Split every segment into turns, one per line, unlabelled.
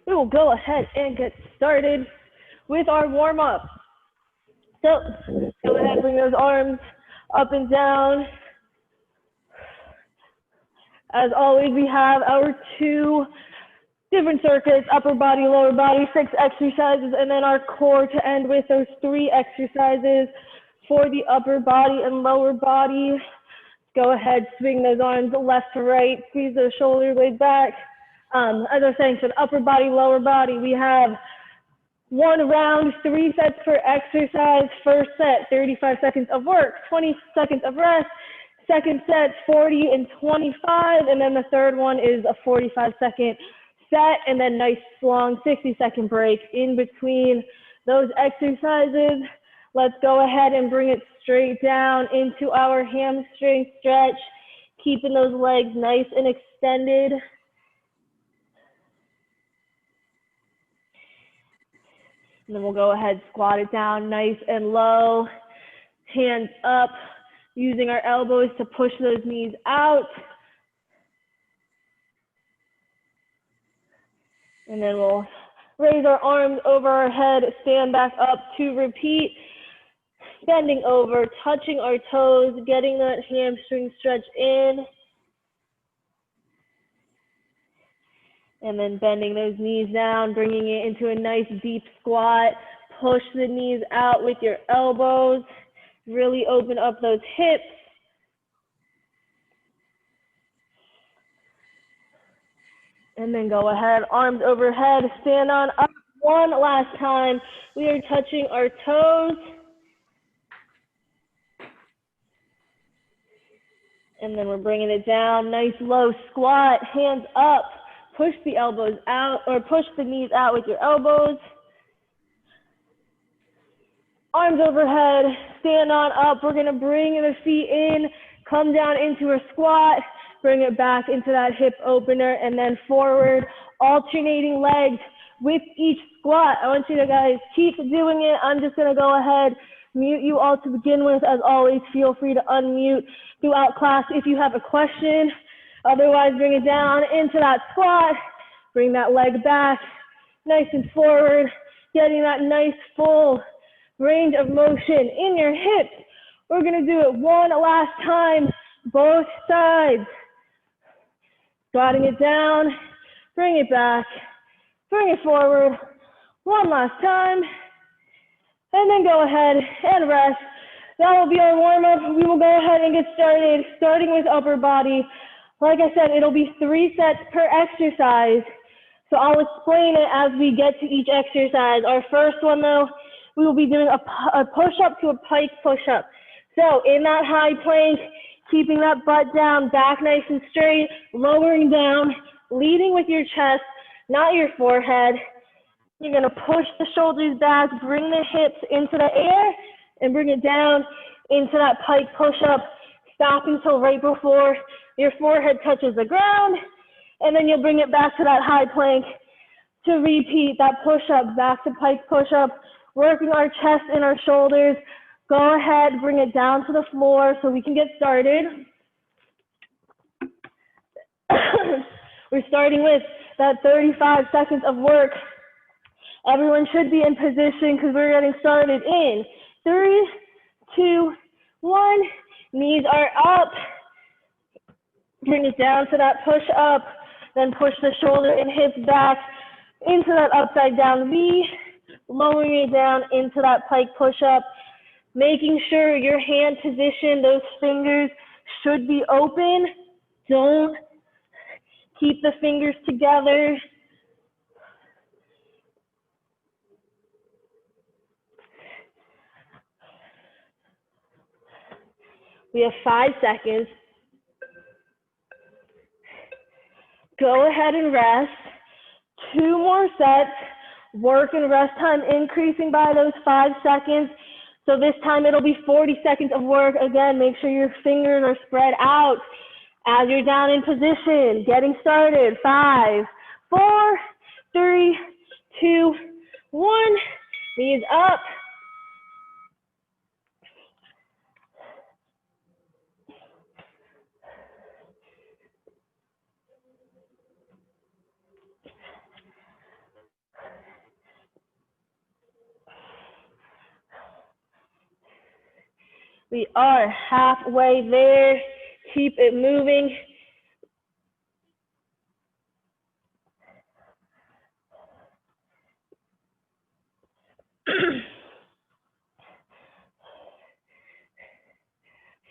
we will go ahead and get started with our warm-up. So go ahead, bring those arms up and down. As always, we have our 2 different circuits, upper body, lower body, 6 exercises, and then our core to end with those 3 exercises for the upper body and lower body. Go ahead, swing those arms left to right, squeeze those shoulders way back. As I was saying, for the upper body, lower body, we have 1 round, 3 sets per exercise. First set, 35 seconds of work, 20 seconds of rest. Second set, 40 and 25. And then the third one is a 45-second set, and then nice long 60-second break in between those exercises. Let's go ahead and bring it straight down into our hamstring stretch, keeping those legs nice and extended. And then we'll go ahead, squat it down nice and low, hands up, using our elbows to push those knees out. And then we'll raise our arms over our head, stand back up to repeat. Bending over, touching our toes, getting that hamstring stretch in. And then bending those knees down, bringing it into a nice deep squat. Push the knees out with your elbows. Really open up those hips. And then go ahead, arms overhead, stand on up. One last time. We are touching our toes. And then we're bringing it down, nice low squat, hands up. Push the elbows out, or push the knees out with your elbows. Arms overhead, stand on up. We're gonna bring the feet in, come down into a squat, bring it back into that hip opener, and then forward, alternating legs with each squat. I want you to guys keep doing it. I'm just gonna go ahead, mute you all to begin with. As always, feel free to unmute throughout class if you have a question. Otherwise, bring it down into that squat. Bring that leg back, nice and forward, getting that nice full range of motion in your hips. We're gonna do it one last time, both sides. Squatting it down, bring it back, bring it forward, one last time, and then go ahead and rest. That will be our warm-up. We will go ahead and get started, starting with upper body. Like I said, it'll be 3 sets per exercise. So I'll explain it as we get to each exercise. Our first one though, we will be doing a push-up to a pike push-up. So in that high plank, keeping that butt down, back nice and straight, lowering down, leading with your chest, not your forehead. You're gonna push the shoulders back, bring the hips into the air, and bring it down into that pike push-up. Stop until right before your forehead touches the ground, and then you'll bring it back to that high plank to repeat that push-up, back to pike push-up, working our chest and our shoulders. Go ahead, bring it down to the floor so we can get started. We're starting with that 35 seconds of work. Everyone should be in position because we're getting started in 3, 2, 1. Knees are up. Bring it down to that push up. Then push the shoulder and hips back into that upside down V. Lowering it down into that pike push up. Making sure your hand position, those fingers should be open. Don't keep the fingers together. We have 5 seconds. Go ahead and rest. 2 more sets. Work and rest time increasing by those 5 seconds. So this time it'll be 40 seconds of work. Again, make sure your fingers are spread out as you're down in position. Getting started. 5, 4, 3, 2, 1. Knees up. We are halfway there. Keep it moving.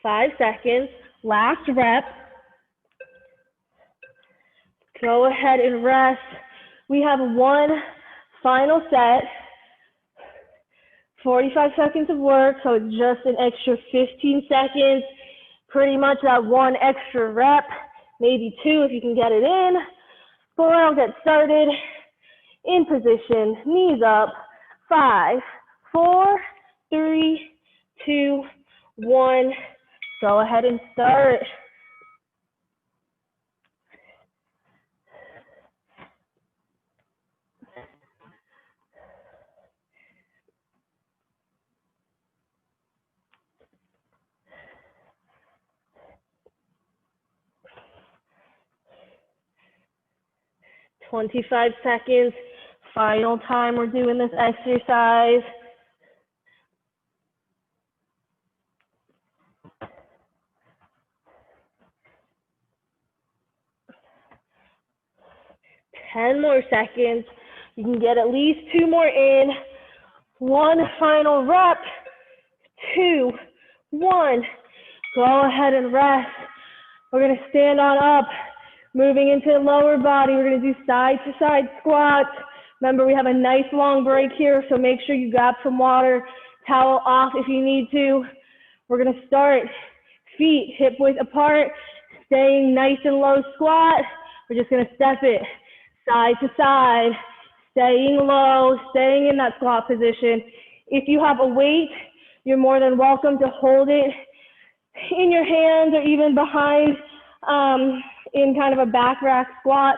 Five seconds. Last rep. Go ahead and rest. We have one final set. 45 seconds of work, so it's just an extra 15 seconds. Pretty much that one extra rep, maybe two if you can get it in. But I'll get started. In position, knees up. 5, 4, 3, 2, 1. Go ahead and start. "25 seconds, final time we're doing this exercise. "10 more seconds. You can get at least 2 more in. One final rep. 2, 1. Go ahead and rest. We're going to stand on up, moving into the lower body. We're going to do side to side squats. Remember, we have a nice long break here, so make sure you grab some water, towel off if you need to. We're going to start feet hip width apart, staying nice and low squat. We're just going to step it side to side, staying low, staying in that squat position. If you have a weight, you're more than welcome to hold it in your hands or even behind in kind of a back rack squat.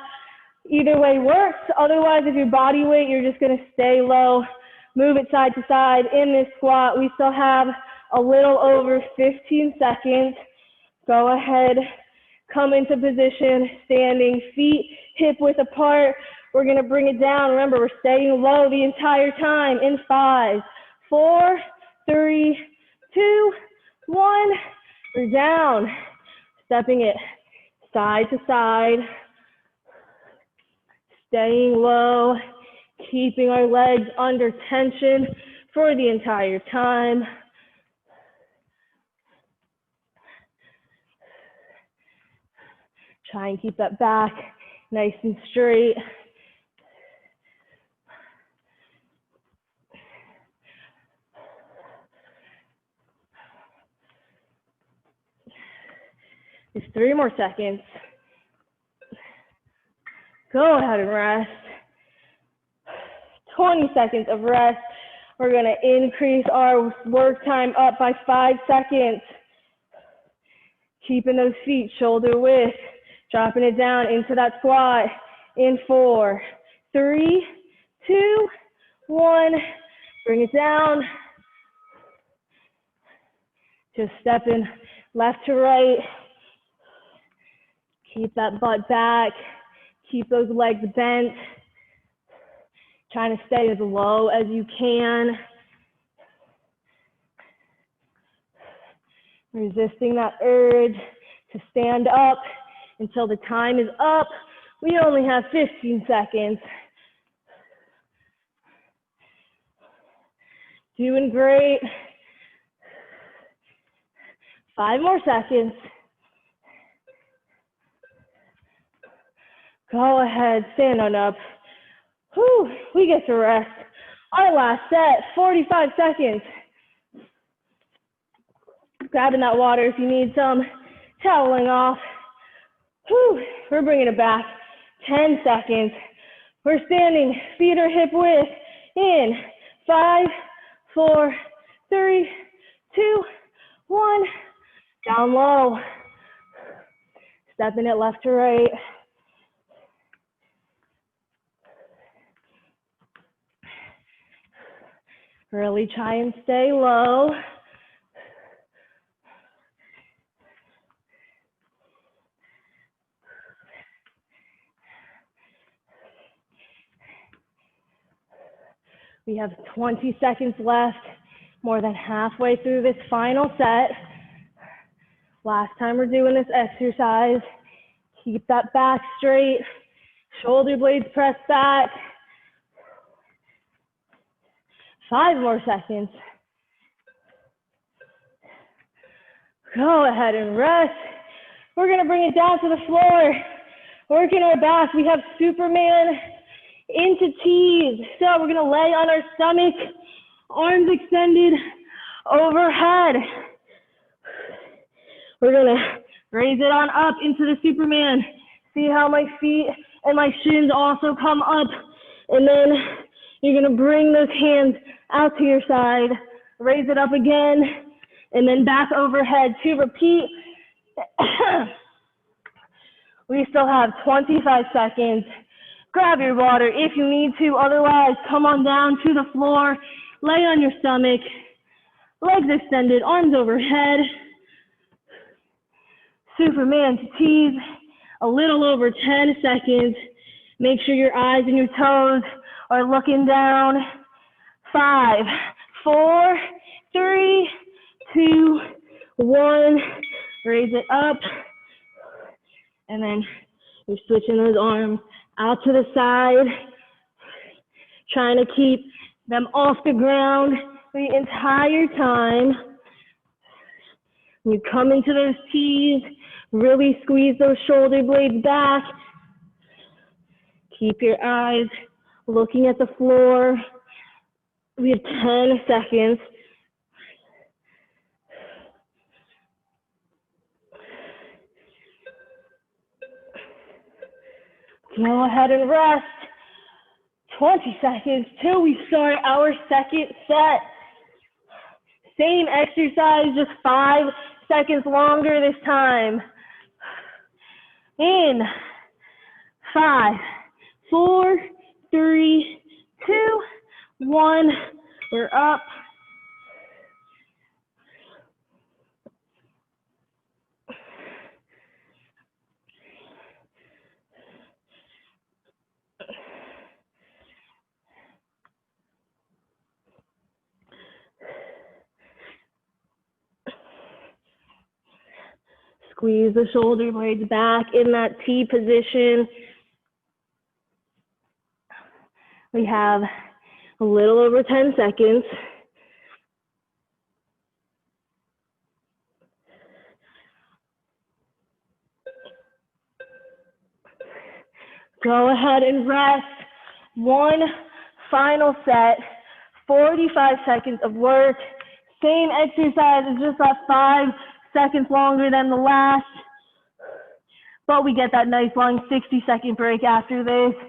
Either way works. Otherwise, if your body weight, you're just going to stay low, move it side to side in this squat. We still have a little over 15 seconds. Go ahead, come into position, standing, feet hip width apart. We're going to bring it down. Remember, we're staying low the entire time in 5, 4, 3, 2, 1. We're down, stepping it side to side, staying low, keeping our legs under tension for the entire time. Try and keep that back nice and straight. Just 3 more seconds. Go ahead and rest. 20 seconds of rest. We're going to increase our work time up by 5 seconds. Keeping those feet shoulder width. Dropping it down into that squat in 4, 3, 2, 1. Bring it down. Just stepping left to right. Keep that butt back. Keep those legs bent. Trying to stay as low as you can. Resisting that urge to stand up until the time is up. We only have 15 seconds. Doing great. 5 more seconds. Go ahead, stand on up. Whew, we get to rest. Our last set, 45 seconds. Grabbing that water if you need some, toweling off. Whew, we're bringing it back. 10 seconds. We're standing, feet are hip width in 5, 4, 3, 2, 1. Down low. Stepping it left to right. Really try and stay low. We have 20 seconds left. More than halfway through this final set. Last time we're doing this exercise. Keep that back straight. Shoulder blades pressed back. 5 more seconds. Go ahead and rest. We're going to bring it down to the floor. Working our back. We have Superman into T's. So we're going to lay on our stomach, arms extended overhead. We're going to raise it on up into the Superman. See how my feet and my shins also come up. And then you're going to bring those hands out to your side. Raise it up again. And then back overhead to repeat. We still have 25 seconds. Grab your water if you need to. Otherwise, come on down to the floor. Lay on your stomach. Legs extended, arms overhead. Superman to T's. A little over 10 seconds. Make sure your eyes and your toes are looking down. 5, 4, 3, 2, 1. Raise it up. And then you're switching those arms out to the side. Trying to keep them off the ground the entire time. When you come into those T's, really squeeze those shoulder blades back. Keep your eyes looking at the floor. We have 10 seconds. Go ahead and rest. 20 seconds till we start our second set. Same exercise, just 5 seconds longer this time. In 5, 4, 3, 2, 1. We're up. Squeeze the shoulder blades back in that T position. We have a little over 10 seconds. Go ahead and rest. One final set, 45 seconds of work. Same exercise, it's just about 5 seconds longer than the last, but we get that nice long 60-second break after this.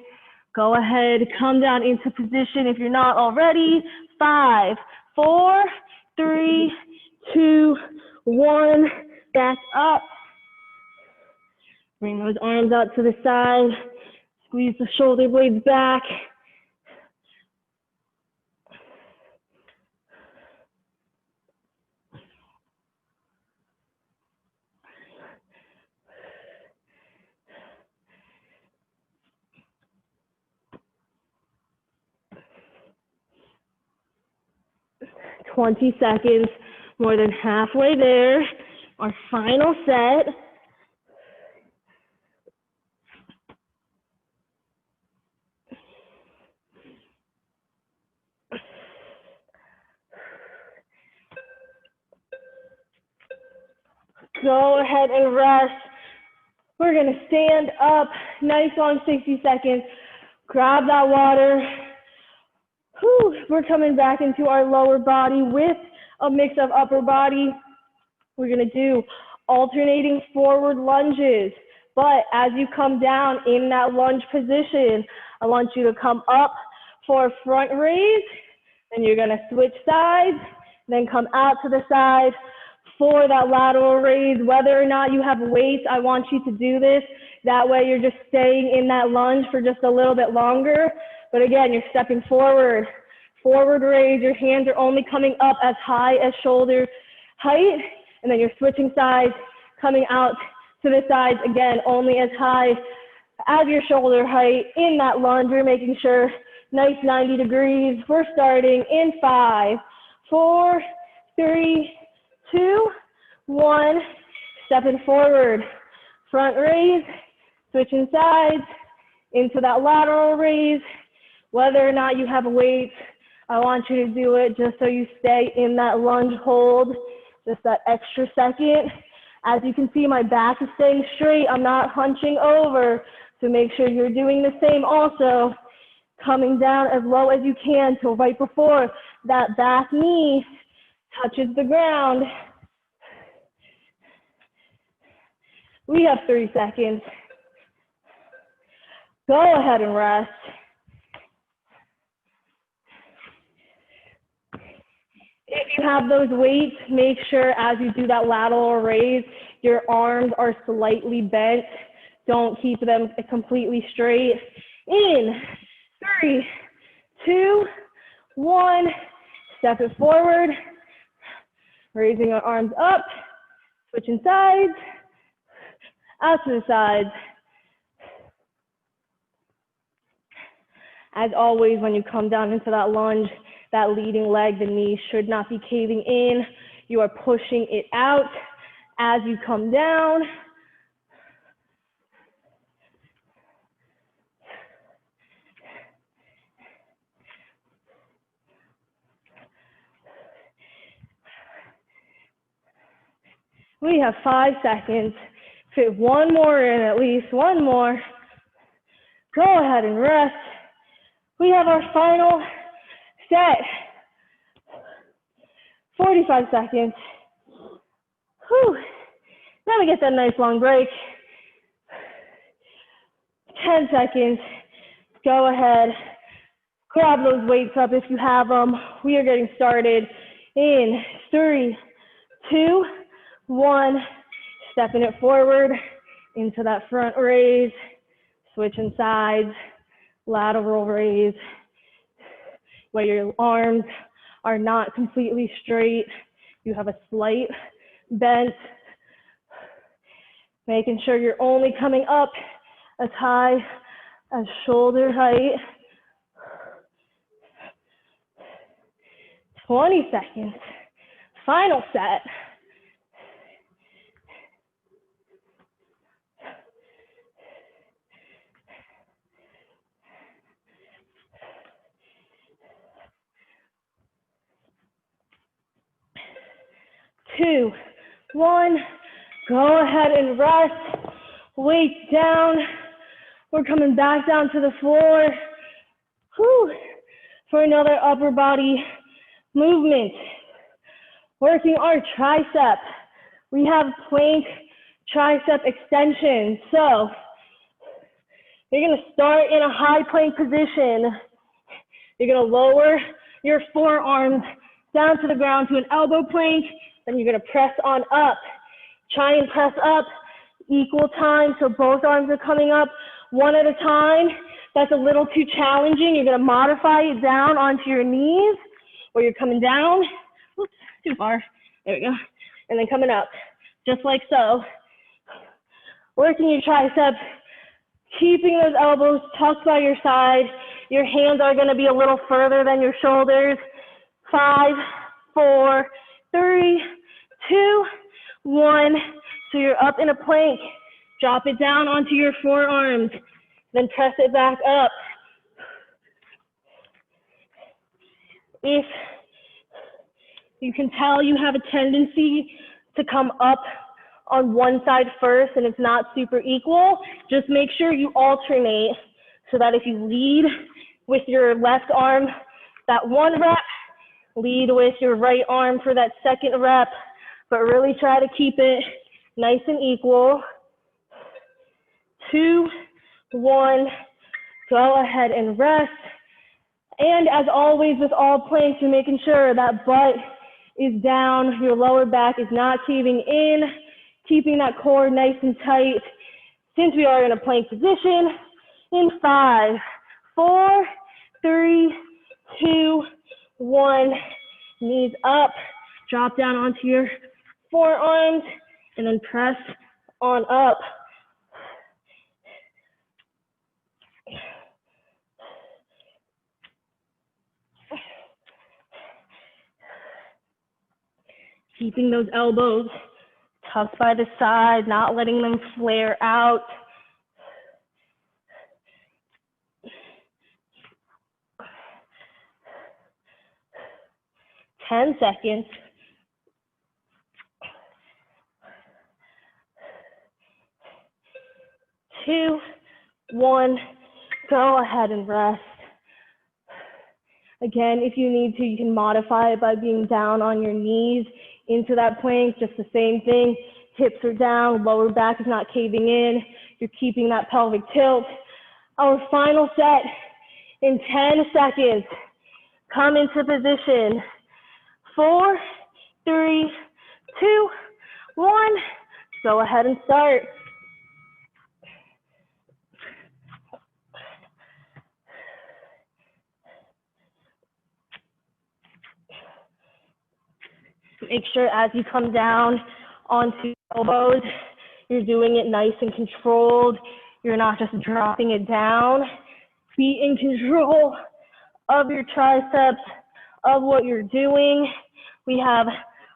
Go ahead, come down into position if you're not already. 5, 4, 3, 2, 1. Back up. Bring those arms out to the side. Squeeze the shoulder blades back. "20 seconds, more than halfway there. Our final set. Go ahead and rest. We're going to stand up, nice long 60 seconds. Grab that water. Whew. We're coming back into our lower body with a mix of upper body. We're going to do alternating forward lunges. But as you come down in that lunge position, I want you to come up for a front raise. Then you're going to switch sides, then come out to the side for that lateral raise. Whether or not you have weights, I want you to do this. That way you're just staying in that lunge for just a little bit longer. But again, you're stepping forward. Forward raise, your hands are only coming up as high as shoulder height. And then you're switching sides, coming out to the sides, again, only as high as your shoulder height. In that lunge, you're making sure nice 90 degrees. We're starting in 5, 4, 3, 2, 1. Stepping forward, front raise, switching sides into that lateral raise. Whether or not you have weights, I want you to do it just so you stay in that lunge hold, just that extra second. As you can see, my back is staying straight. I'm not hunching over, so make sure you're doing the same also. Coming down as low as you can till right before that back knee touches the ground. We have 3 seconds. Go ahead and rest. If you have those weights, make sure as you do that lateral raise, your arms are slightly bent. Don't keep them completely straight. In 3, 2, 1. Step it forward. Raising our arms up. Switching sides. Out to the sides. As always, when you come down into that lunge, that leading leg, the knee should not be caving in. You are pushing it out as you come down. We have 5 seconds. Fit one more in, at least one more. Go ahead and rest. We have our final set. 45 seconds. Whew. Then we get that nice long break. 10 seconds. Go ahead. Grab those weights up if you have them. We are getting started in 3, 2, 1. Stepping it forward into that front raise. Switching sides. Lateral raise. Where your arms are not completely straight. You have a slight bent. Making sure you're only coming up as high as shoulder height. 20 seconds. Final set. Two, 1, go ahead and rest, weight down. We're coming back down to the floor. Whew. For another upper body movement. Working our tricep. We have plank tricep extension. So you're gonna start in a high plank position. You're gonna lower your forearms down to the ground to an elbow plank. Then you're gonna press on up. Try and press up equal time so both arms are coming up one at a time. That's a little too challenging. You're gonna modify it down onto your knees, or you're coming down. Oops, too far. There we go. And then coming up, just like so. Working your triceps, keeping those elbows tucked by your side. Your hands are gonna be a little further than your shoulders. 5, 4, 3, 2, 1. So you're up in a plank. Drop it down onto your forearms. Then press it back up. If you can tell you have a tendency to come up on one side first and it's not super equal, just make sure you alternate so that if you lead with your left arm that 1 rep, lead with your right arm for that 2nd rep, but really try to keep it nice and equal. 2, 1, go ahead and rest. And as always with all planks, you're making sure that butt is down, your lower back is not caving in, keeping that core nice and tight. Since we are in a plank position, in 5, 4, 3, 2, 1, knees up, drop down onto your forearms, and then press on up. Keeping those elbows tucked by the side, not letting them flare out. Ten seconds. 2, 1, go ahead and rest. Again, if you need to, you can modify it by being down on your knees into that plank, just the same thing. Hips are down, lower back is not caving in. You're keeping that pelvic tilt. Our final set in 10 seconds. Come into position. 4, 3, 2, 1. Go ahead and start. Make sure as you come down onto elbows, you're doing it nice and controlled. You're not just dropping it down. Be in control of your triceps, of what you're doing. We have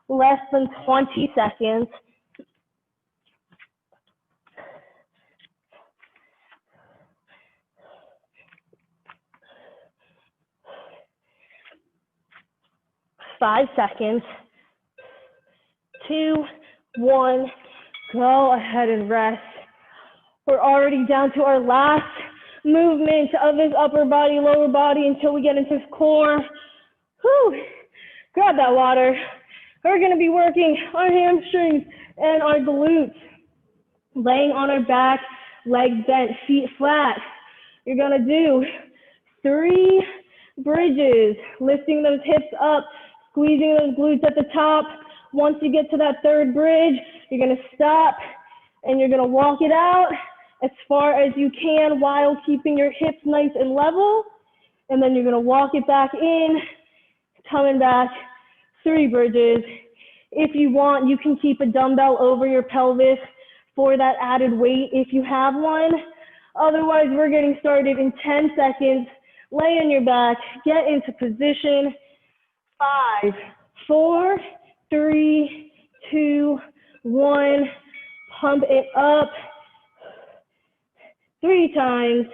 less than 20 seconds. Five seconds. 2, 1, go ahead and rest. We're already down to our last movement of this upper body, lower body until we get into core. Whew. Grab that water. We're gonna be working our hamstrings and our glutes. Laying on our back, legs bent, feet flat. You're gonna do 3 bridges, lifting those hips up, squeezing those glutes at the top. Once you get to that third bridge, you're gonna stop and you're gonna walk it out as far as you can while keeping your hips nice and level. And then you're gonna walk it back in, coming back, 3 bridges. If you want, you can keep a dumbbell over your pelvis for that added weight if you have one. Otherwise, we're getting started in 10 seconds. Lay on your back, get into position. 5, 4, 3, 2, 1. Pump it up 3 times.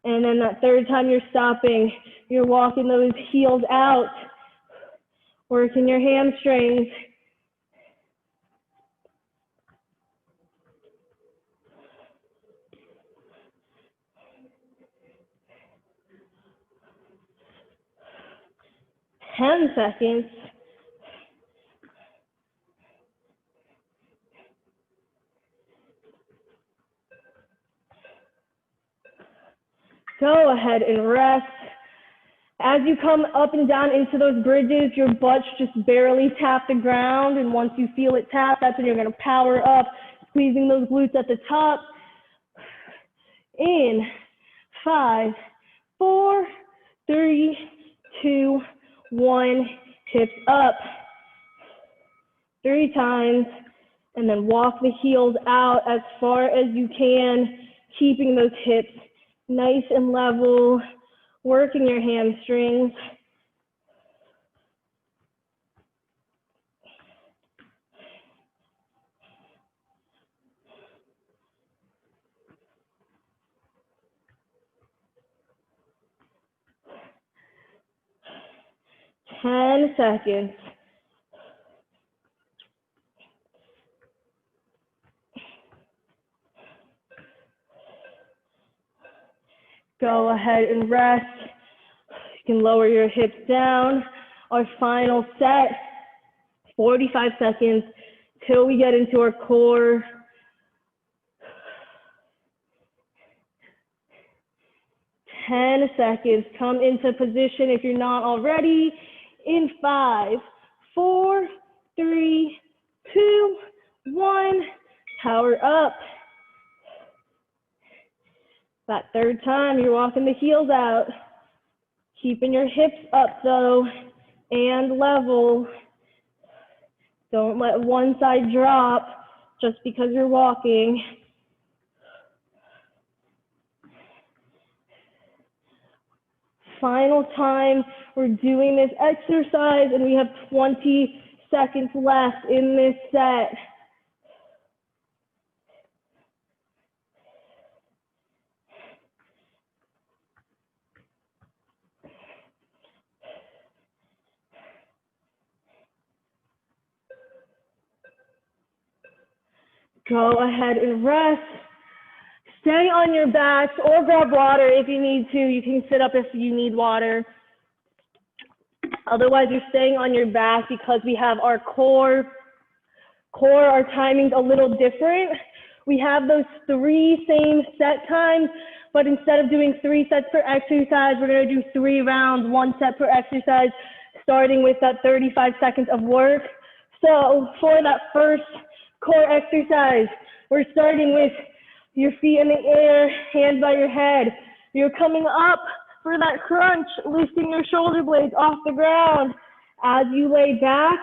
And then that third time you're stopping, you're walking those heels out, working your hamstrings. Ten seconds. Go ahead and rest. As you come up and down into those bridges, your butt just barely tap the ground. And once you feel it tap, that's when you're gonna power up, squeezing those glutes at the top. In 5, 4, 3, 2, 1, hips up. 3 times, and then walk the heels out as far as you can, keeping those hips nice and level, working your hamstrings. Ten seconds. Go ahead and rest. You can lower your hips down. Our final set, 45 seconds till we get into our core. 10 seconds. Come into position if you're not already. In 5, 4, 3, 2, 1. Power up. That third time, you're walking the heels out. Keeping your hips up though, and level. Don't let one side drop just because you're walking. Final time we're doing this exercise, and we have 20 seconds left in this set. Go ahead and rest. Stay on your backs or grab water if you need to. You can sit up if you need water. Otherwise, you're staying on your back because we have our core, our timing's a little different. We have those 3 same set times, but instead of doing 3 sets per exercise, we're gonna do 3 rounds, 1 set per exercise, starting with that 35 seconds of work. So for that first core exercise, we're starting with your feet in the air, hands by your head. You're coming up for that crunch, lifting your shoulder blades off the ground. As you lay back,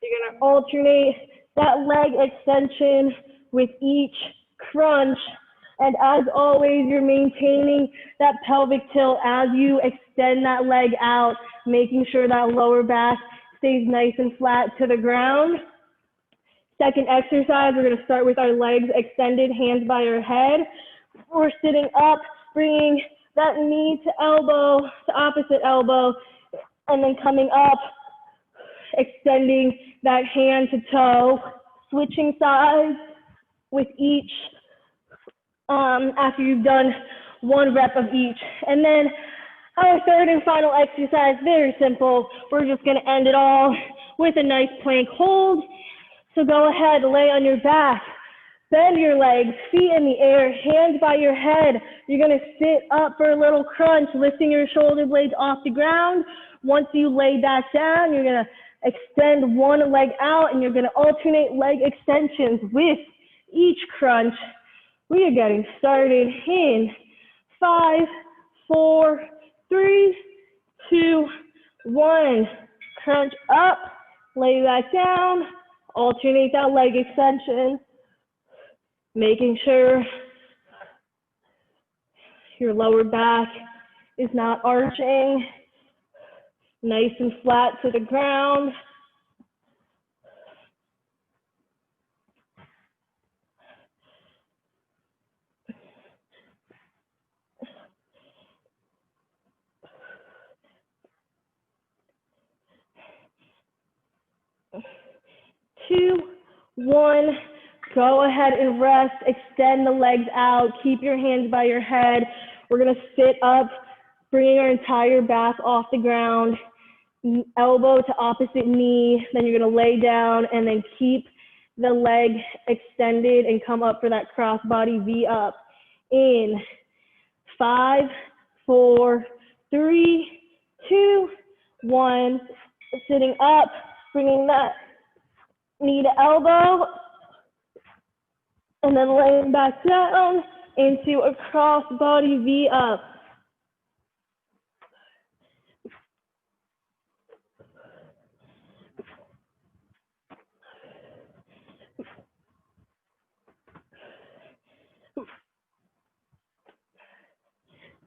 you're gonna alternate that leg extension with each crunch. And as always, you're maintaining that pelvic tilt as you extend that leg out, making sure that lower back stays nice and flat to the ground. Second exercise, we're gonna start with our legs extended, hands by our head. We're sitting up, bringing that knee to elbow, to opposite elbow, and then coming up, extending that hand to toe, switching sides with each, after you've done 1 rep of each. And then our third and final exercise, very simple. We're just gonna end it all with a nice plank hold. So go ahead, lay on your back, bend your legs, feet in the air, hands by your head. You're gonna sit up for a little crunch, lifting your shoulder blades off the ground. Once you lay back down, you're gonna extend 1 leg out and you're gonna alternate leg extensions with each crunch. We are getting started in 5, 4, 3, 2, 1. Crunch up, lay back down, alternate that leg extension, making sure your lower back is not arching, nice and flat to the ground. Two, 1, go ahead and rest, extend the legs out, keep your hands by your head. We're gonna sit up, bringing our entire back off the ground, elbow to opposite knee, then you're gonna lay down and then keep the leg extended and come up for that crossbody V up. In 5, 4, 3, 2, 1, sitting up, bringing that knee to elbow, and then laying back down into a crossbody V up.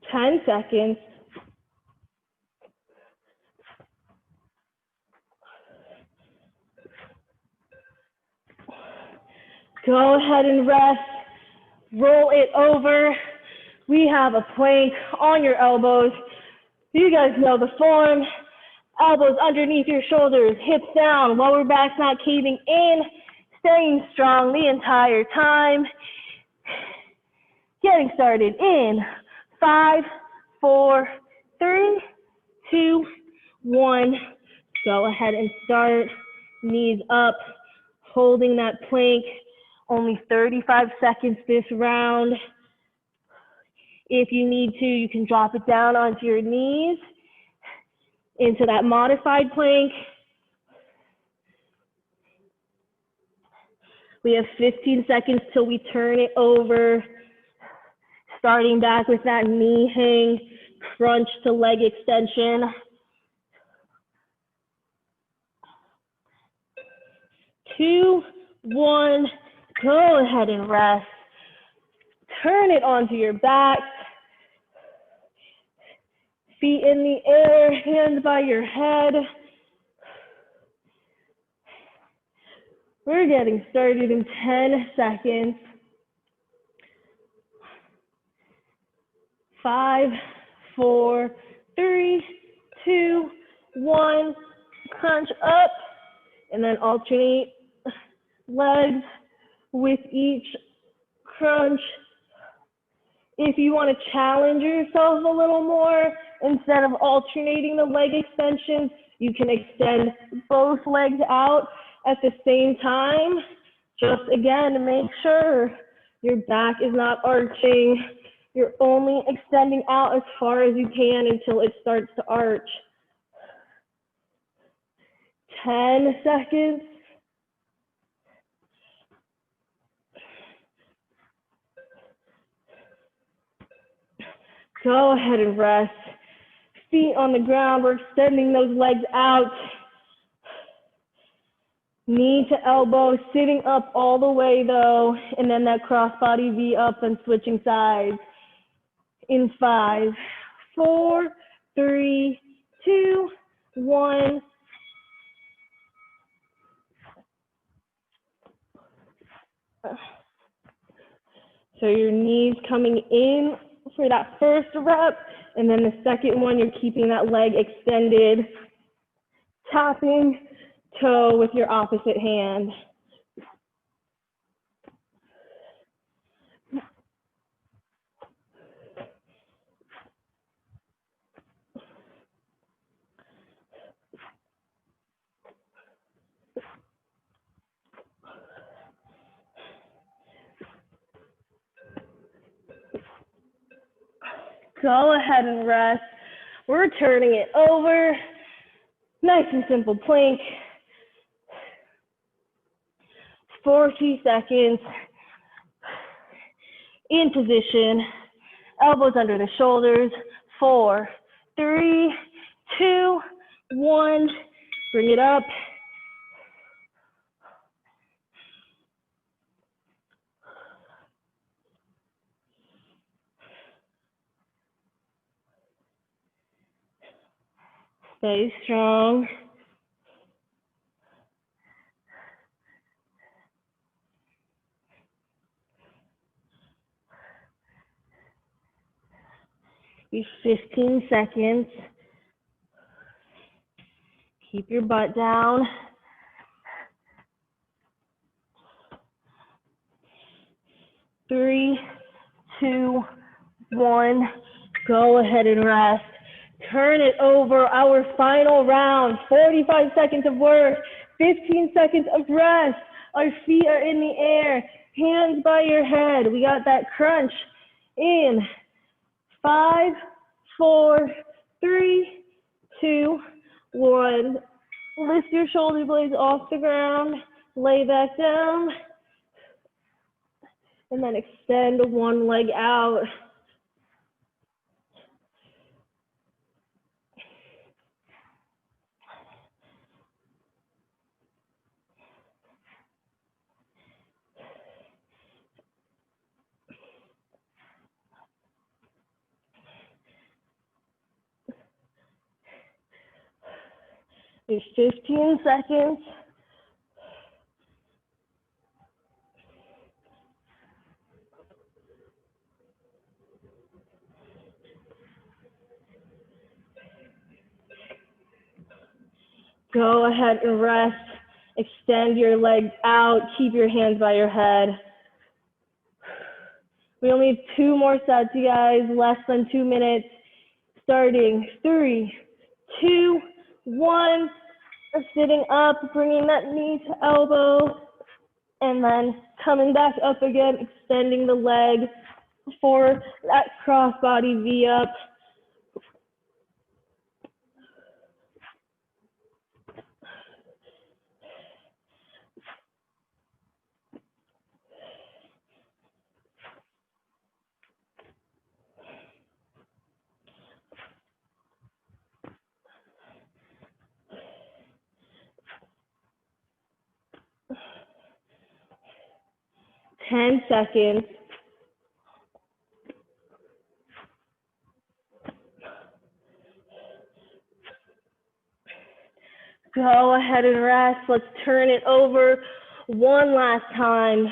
Ten seconds. Go ahead and rest. Roll it over. We have a plank on your elbows. You guys know the form. Elbows underneath your shoulders, hips down, lower back's not caving in, staying strong the entire time. Getting started in 5, 4, 3, 2, 1. Go ahead and start. Knees up, holding that plank. Only 35 seconds this round. If you need to, you can drop it down onto your knees into that modified plank. We have 15 seconds till we turn it over. Starting back with that knee hang, crunch to leg extension. 2, 1, go ahead and rest. Turn it onto your back. Feet in the air, hands by your head. We're getting started in 10 seconds. 5, 4, 3, 2, 1. Crunch up, and then alternate legs with each crunch. If you want to challenge yourself a little more, instead of alternating the leg extensions, you can extend both legs out at the same time. Just again, make sure your back is not arching. You're only extending out as far as you can until it starts to arch. 10 seconds. Go ahead and rest. Feet on the ground, we're extending those legs out. Knee to elbow, sitting up all the way though, and then that crossbody V up and switching sides. In 5, 4, 3, 2, 1. So your knees coming in for that first rep, and then the second one, you're keeping that leg extended, tapping toe with your opposite hand. Go ahead and rest. We're turning it over. Nice and simple plank. 40 seconds. In position. Elbows under the shoulders. 4, 3, 2, 1. Bring it up. Stay strong. Be 15 seconds. Keep your butt down. Three, 2, 1. Go ahead and rest. Turn it over. Our final round. 45 seconds of work. 15 seconds of rest. Our feet are in the air. Hands by your head. We got that crunch. In 5, 4, 3, 2, 1. Lift your shoulder blades off the ground. Lay back down. And then extend one leg out. There's 15 seconds. Go ahead and rest. Extend your legs out. Keep your hands by your head. We only have 2 more sets, you guys. Less than 2 minutes. Starting 3, 2, 1. Sitting up, bringing that knee to elbow. And then coming back up again, extending the leg for that crossbody V up. Ten seconds. Go ahead and rest. Let's turn it over. One last time.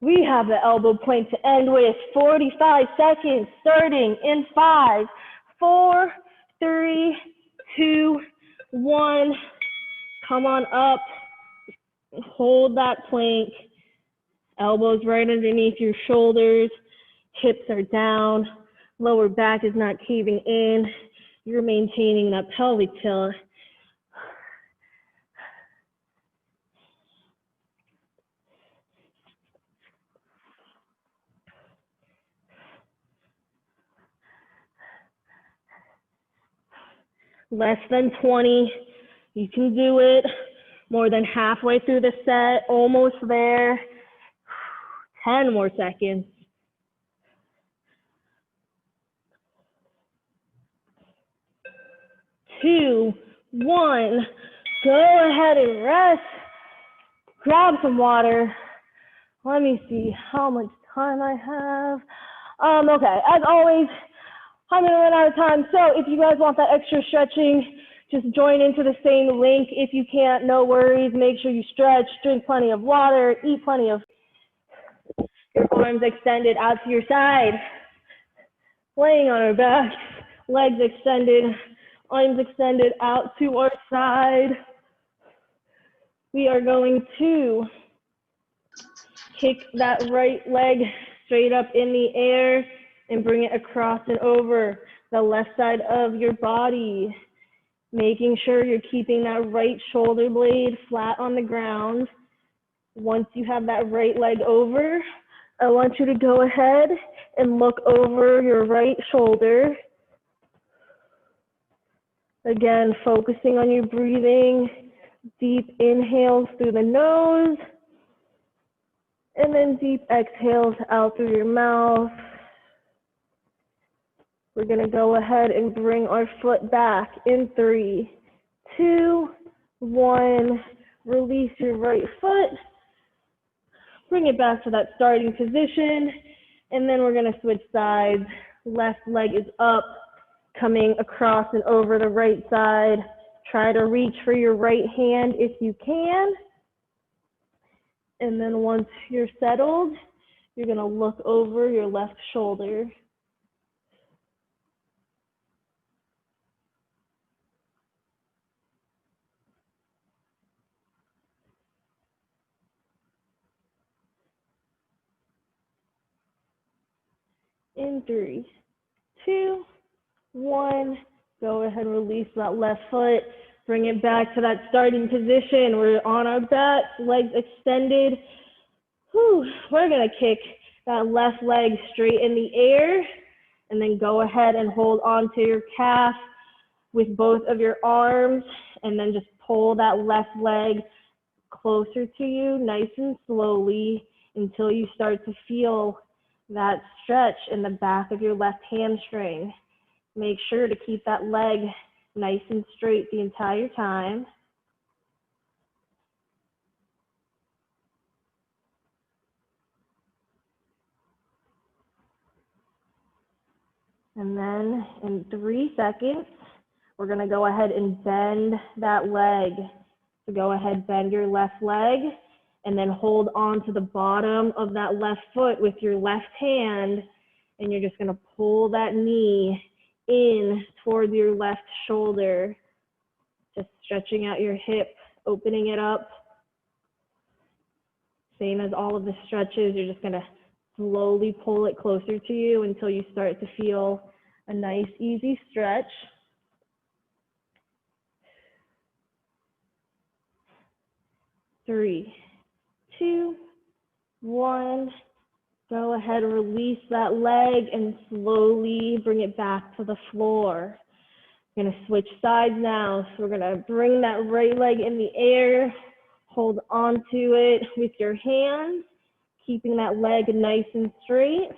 We have the elbow point to end with. 45 seconds starting in 5, 4, 3, 2, 1. Come on up. Hold that plank. Elbows right underneath your shoulders. Hips are down. Lower back is not caving in. You're maintaining that pelvic tilt. Less than 20. You can do it. More than halfway through the set. Almost there. 10 more seconds. 2, 1. Go ahead and rest. Grab some water. Let me see how much time I have. Okay, as always, I'm gonna run out of time. So if you guys want that extra stretching, just join into the same link. If you can't, no worries. Make sure you stretch, drink plenty of water, eat plenty of, your arms extended out to your side. Laying on our backs, legs extended, arms extended out to our side. We are going to kick that right leg straight up in the air and bring it across and over the left side of your body, making sure you're keeping that right shoulder blade flat on the ground. Once you have that right leg over, I want you to go ahead and look over your right shoulder. Again, focusing on your breathing, deep inhales through the nose, and then deep exhales out through your mouth. We're gonna go ahead and bring our foot back in 3, 2, 1. Release your right foot. Bring it back to that starting position. And then we're gonna switch sides. Left leg is up, coming across and over the right side. Try to reach for your right hand if you can. And then once you're settled, you're gonna look over your left shoulder. In 3, 2, 1. Go ahead and release that left foot. Bring it back to that starting position. We're on our backs, legs extended. Whew. We're gonna kick that left leg straight in the air, and then go ahead and hold on to your calf with both of your arms, and then just pull that left leg closer to you, nice and slowly, until you start to feel that stretch in the back of your left hamstring. Make sure to keep that leg nice and straight the entire time. And then in 3 seconds, we're gonna go ahead and bend that leg. So go ahead, bend your left leg, and then hold on to the bottom of that left foot with your left hand, and you're just gonna pull that knee in toward your left shoulder, just stretching out your hip, opening it up. Same as all of the stretches, you're just gonna slowly pull it closer to you until you start to feel a nice, easy stretch. 3, 2, 1. Go ahead and release that leg and slowly bring it back to the floor. We're gonna switch sides now. So we're gonna bring that right leg in the air, hold onto it with your hands, keeping that leg nice and straight.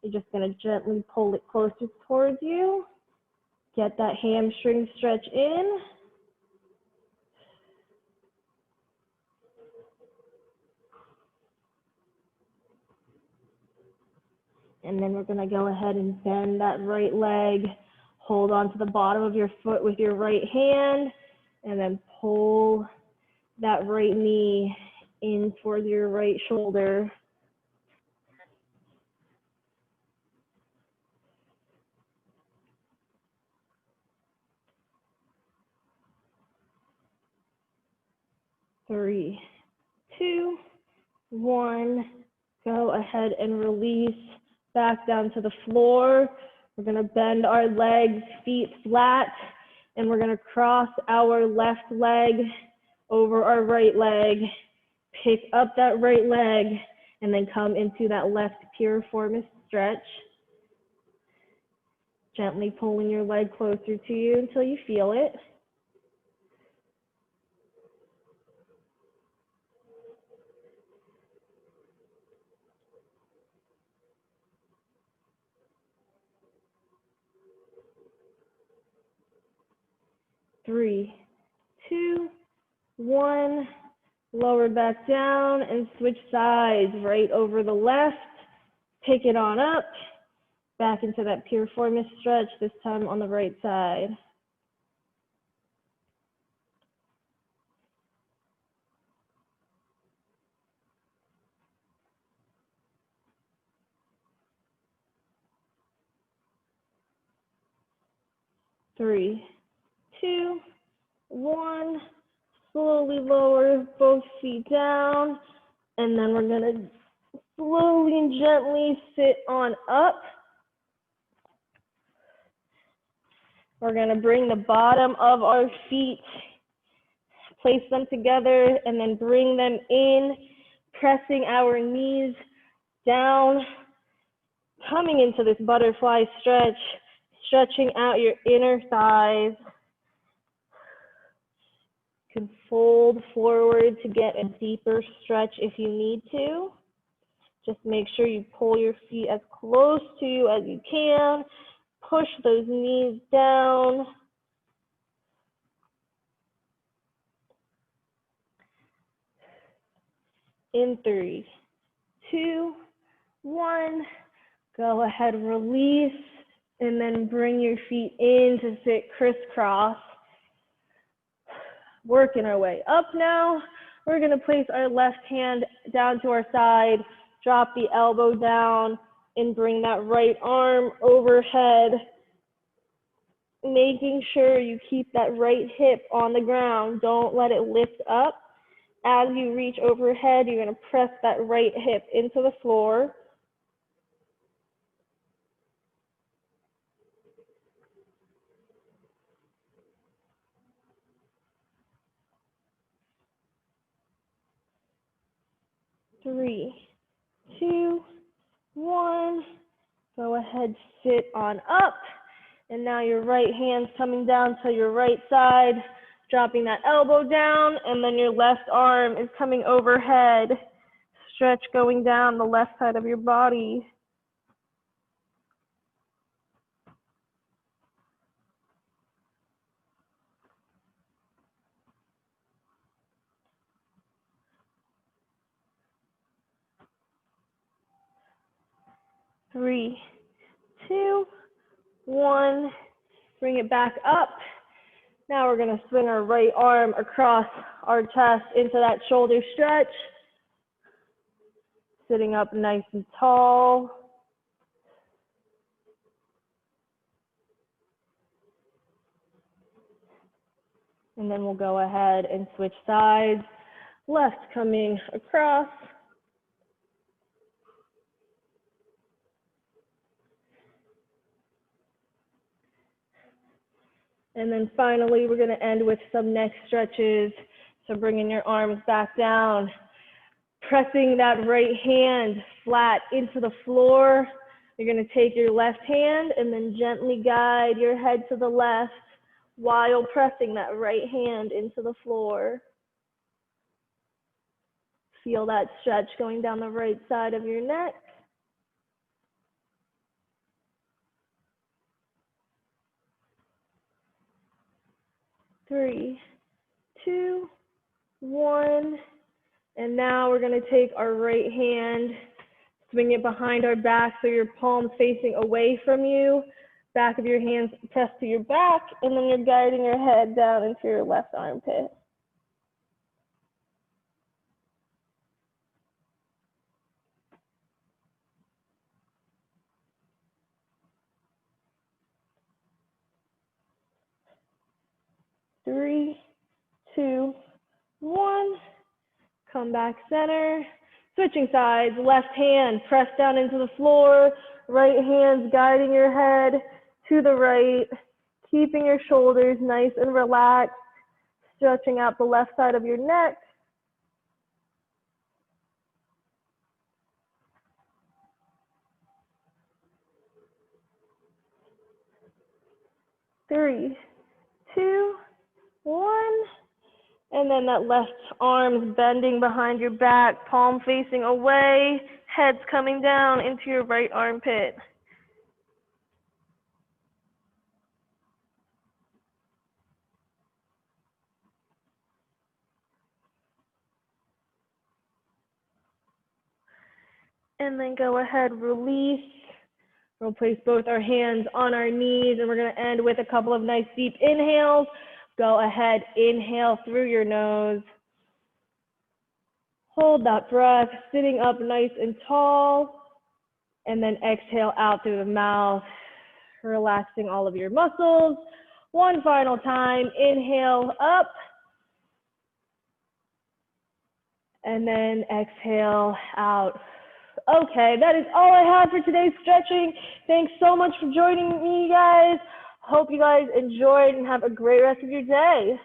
You're just gonna gently pull it closer towards you. Get that hamstring stretch in. And then we're gonna go ahead and bend that right leg, hold on to the bottom of your foot with your right hand, and then pull that right knee in towards your right shoulder. Three, two, one. Go ahead and release back down to the floor. We're going to bend our legs, feet flat, and we're going to cross our left leg over our right leg. Pick up that right leg and then come into that left piriformis stretch. Gently pulling your leg closer to you until you feel it. Three, two, one. Lower back down and switch sides, right over the left. Pick it on up, back into that piriformis stretch, this time on the right side. Three, two, one. Slowly lower both feet down, and then we're going to slowly and gently sit on up. We're going to bring the bottom of our feet, place them together, and then bring them in, pressing our knees down, coming into this butterfly stretch, stretching out your inner thighs. You can fold forward to get a deeper stretch if you need to. Just make sure you pull your feet as close to you as you can. Push those knees down. In three, two, one. Go ahead, release, and then bring your feet in to sit crisscross. Working our way up now. We're going to place our left hand down to our side, drop the elbow down, and bring that right arm overhead, making sure you keep that right hip on the ground. Don't let it lift up. As you reach overhead, you're going to press that right hip into the floor. Three, two, one. Go ahead, sit on up. And now your right hand's coming down to your right side, dropping that elbow down, and then your left arm is coming overhead. Stretch going down the left side of your body. Three, two, one. Bring it back up. Now we're going to swing our right arm across our chest into that shoulder stretch. Sitting up nice and tall. And then we'll go ahead and switch sides. Left coming across. And then finally, we're going to end with some neck stretches. So bringing your arms back down, pressing that right hand flat into the floor. You're going to take your left hand and then gently guide your head to the left while pressing that right hand into the floor. Feel that stretch going down the right side of your neck. Three, two, one. And now we're going to take our right hand, swing it behind our back so your palms facing away from you. Back of your hands pressed to your back, and then you're guiding your head down into your left armpit. 3, 2, 1. Come back center. Switching sides, left hand press down into the floor, right hand's guiding your head to the right, keeping your shoulders nice and relaxed, stretching out the left side of your neck. Three, 2, 1. And then that left arm's bending behind your back, palm facing away, head's coming down into your right armpit. And then go ahead, release. We'll place both our hands on our knees, and we're going to end with a couple of nice deep inhales. Go ahead, inhale through your nose. Hold that breath, sitting up nice and tall. And then exhale out through the mouth, relaxing all of your muscles. One final time, inhale up. And then exhale out. Okay, that is all I have for today's stretching. Thanks so much for joining me, guys. Hope you guys enjoyed and have a great rest of your day.